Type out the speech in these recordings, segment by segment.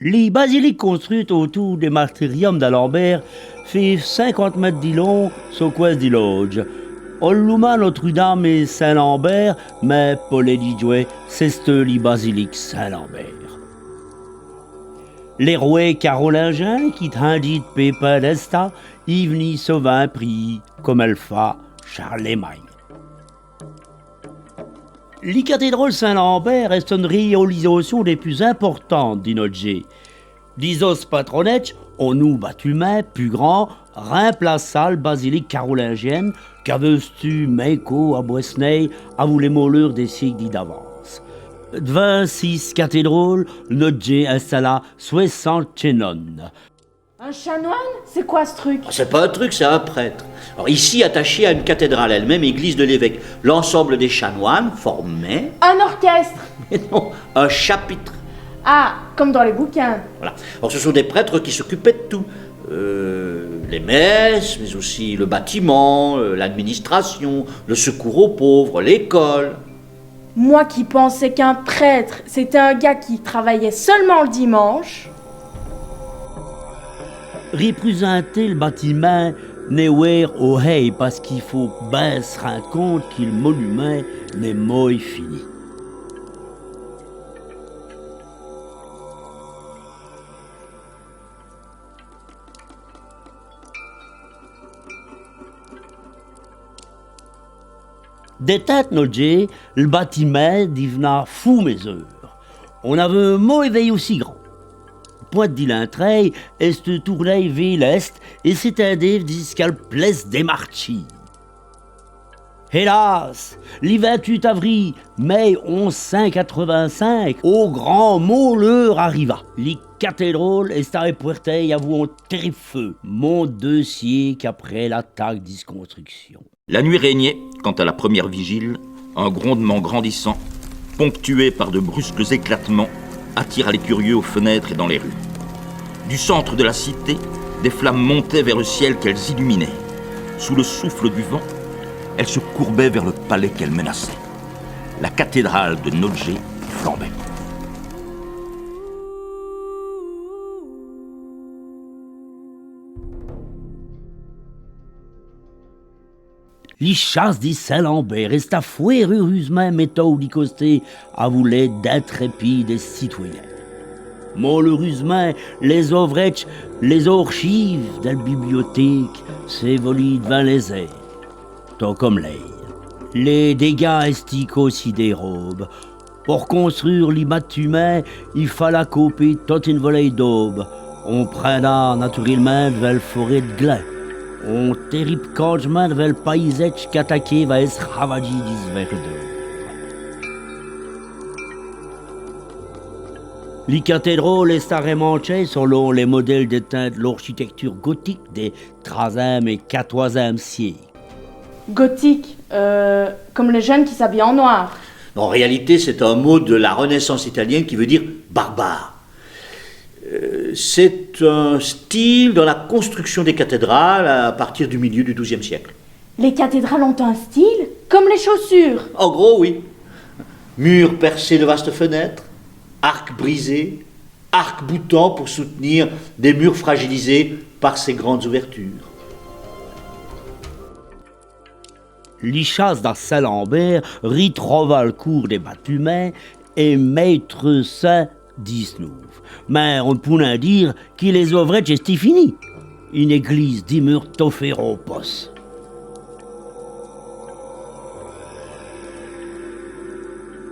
Les basiliques construites autour des martyriums d'Alembert font 50 mètres de long sur quoi de lodge. Olluma Notre-Dame et Saint-Lambert, mais pour les dijouer, c'est les basiliques Saint-Lambert. Les rois carolingiens qui tendit Pépin d'Esta, y venaient souvent pris comme elle fait Charlemagne. La cathédrale Saint-Lambert est une réalisation des plus importantes d'Inodgé. D'isos patronnettes, on nous bâtiment plus grand, remplaçant la basilique carolingienne qu'avait tu Meiko à Bresnay à vous les mollures des siècles d'avance. De 26 cathédrales, Nodgé installa 60 chanoines. Un chanoine? C'est quoi ce truc? C'est pas un truc, c'est un prêtre. Alors ici, attaché à une cathédrale elle-même, église de l'évêque, l'ensemble des chanoines formaient... Un orchestre? Mais non, un chapitre. Ah, comme dans les bouquins. Voilà. Alors ce sont des prêtres qui s'occupaient de tout. Les messes, mais aussi le bâtiment, l'administration, le secours aux pauvres, l'école. Moi qui pensais qu'un prêtre, c'était un gars qui travaillait seulement le dimanche. Représenter le bâtiment n'est au hey parce qu'il faut bien se rendre compte que le monument n'est moins fini. Des têtes nodgées, le bâtiment devenait fou mesure. On avait un mot éveil aussi grand. Pointe d'Ilintreil est tournée vers l'est et s'étendait jusqu'à la place des Marchis. Hélas, le 28 avril, mai 1185, au grand mouleur arriva. Les cathédrales estaient portées à vous un terrible feu, mon 2 siècles après l'attaque disconstruction. La nuit régnait, quant à la première vigile, un grondement grandissant, ponctué par de brusques éclatements, attira les curieux aux fenêtres et dans les rues. Du centre de la cité, des flammes montaient vers le ciel qu'elles illuminaient. Sous le souffle du vent, elles se courbaient vers le palais qu'elles menaçaient. La cathédrale de Nodgé flambait. Les chasses des Saint-Lambert resta fouereusement méthodicosté à vouler d'intrépides citoyens. Malheureusement, les ouvrettes, les archives de la bibliothèque s'évoluent devant les airs, tout comme l'air. Les dégâts étaient considérables. Pour construire les bâtiments, il fallait couper toute une volée d'aube. On prenait naturellement de la forêt de glin. Un terrible changement vers le paysage qu'attaqué va être ravagé des verdures. Les cathédrales est remonté selon les modèles déteints de l'architecture gothique des 13e et 14e siècles. Gothique, comme les jeunes qui s'habillent en noir. En réalité, c'est un mot de la Renaissance italienne qui veut dire barbare. C'est un style dans la construction des cathédrales à partir du milieu du XIIe siècle. Les cathédrales ont un style? Comme les chaussures? En gros, oui. Murs percés de vastes fenêtres, arcs brisés, arcs boutants pour soutenir des murs fragilisés par ces grandes ouvertures. Les chasses dans Saint-Lambert retrouvent le cours des bâtiments et maître saint 19. Mais on pourrait dire que les ouvrettes étaient fini. Une église des murs t'offert au poste.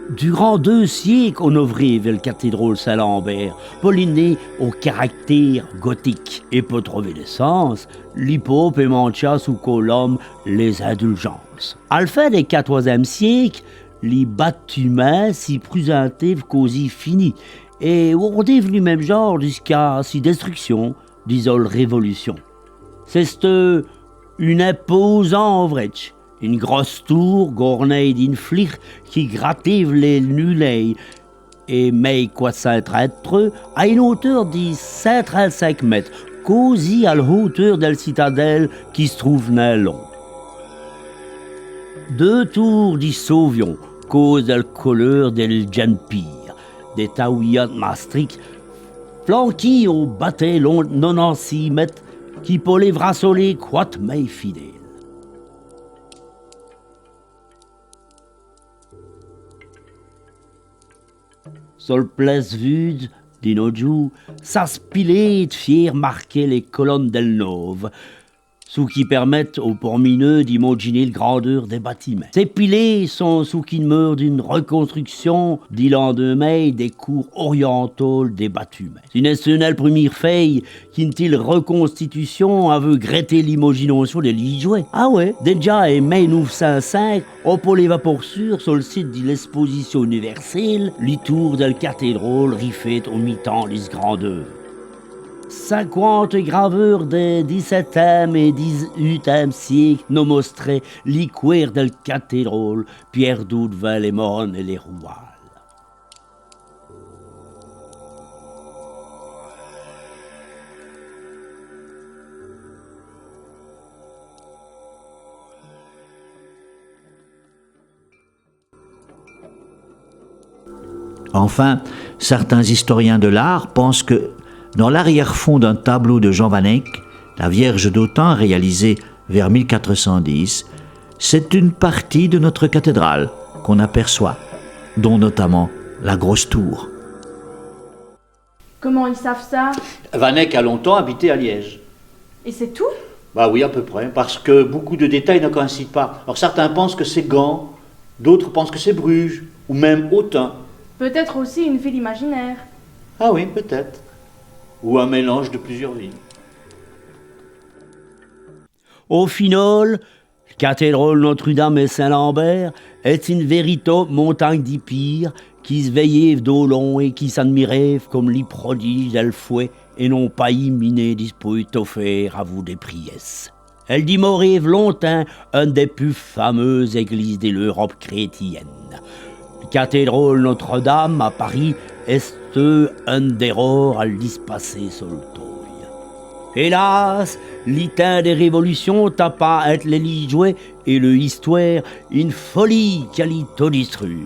Durant 2 siècles, on ouvrit la cathédrale Saint-Lambert, pollinée au caractère gothique. Et pour trouver le sens, l'hypope et mancha sous colonne les indulgences. À la fin du XIVe siècle, les bâtiments s'y présentaient quasi finis. Et on est devenu même genre jusqu'à sa destruction, disons la révolution. C'est une imposante ouvrette, une grosse tour gornée d'une flire qui grattait les nuées et met 433 à une hauteur de 135 mètres, quasi à la hauteur de la citadelle qui se trouve dans long. 2 tours du Sauvion, cause de la couleur del Genpire, des Taouillat Maastricht, flanquis au bâté long 96 mètres, qui peut les vrassoler quat mais fidèle. Sol place vide, d'inodjou, s'aspiler de fier marquer les colonnes del Nove, sous qui permettent aux pormineux d'imaginer la grandeur des bâtiments. Ces piliers sont sous qui meurent d'une reconstruction d'Ilan de Mai des cours orientales des bâtiments. C'est une nationale première feuille qui une reconstitution a vu gretter l'imagination des ligeois. Ah ouais, déjà en mai 1905, on peut les poursuivre sur le site de l'exposition universelle, les tours de la cathédrale rifait au mi-temps les grandeurs. 50 gravures des 17e et 18e siècle nous montraient les cuirs de la cathédrale, pierre devant les mornes et les rouales. Enfin, certains historiens de l'art pensent que dans l'arrière-fond d'un tableau de Jean Van Eyck, la Vierge d'Autun réalisée vers 1410, c'est une partie de notre cathédrale qu'on aperçoit, dont notamment la grosse tour. Comment ils savent ça? Van Eyck a longtemps habité à Liège. Et c'est tout? Bah oui, à peu près, parce que beaucoup de détails ne coïncident pas. Alors certains pensent que c'est Gand, d'autres pensent que c'est Bruges, ou même Autun. Peut-être aussi une ville imaginaire. Ah oui, peut-être. Ou un mélange de plusieurs villes. Au final, la cathédrale Notre-Dame et Saint-Lambert est une véritable montagne d'épires qui se veillait d'eau long et qui s'admirait comme les prodiges del fouet et non pas iminé disposent offert à vous des priesses. Elle demeurait longtemps une des plus fameuses églises de l'Europe chrétienne. La cathédrale Notre-Dame à Paris est un des rares à le dispasser sur le toit. Hélas, l'état des révolutions t'a pas être les ligeois et le histoire une folie qui allait tout détruire.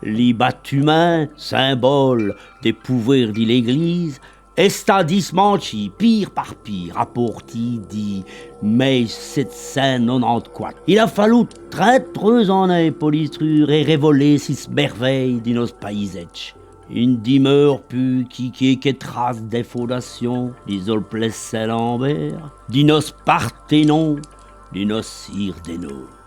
Les bâtiments, symboles des pouvoirs de l'église, est dismanchis pire par pire, rapporti dit mai 794. Il a fallu 33 années pour détruire et révoler ces merveilles de nos paysages. Une demeure pu qui trace des fondations, des Olplès Saint-Lambert, de nos Parthénon, de nos Cire des Nôtres.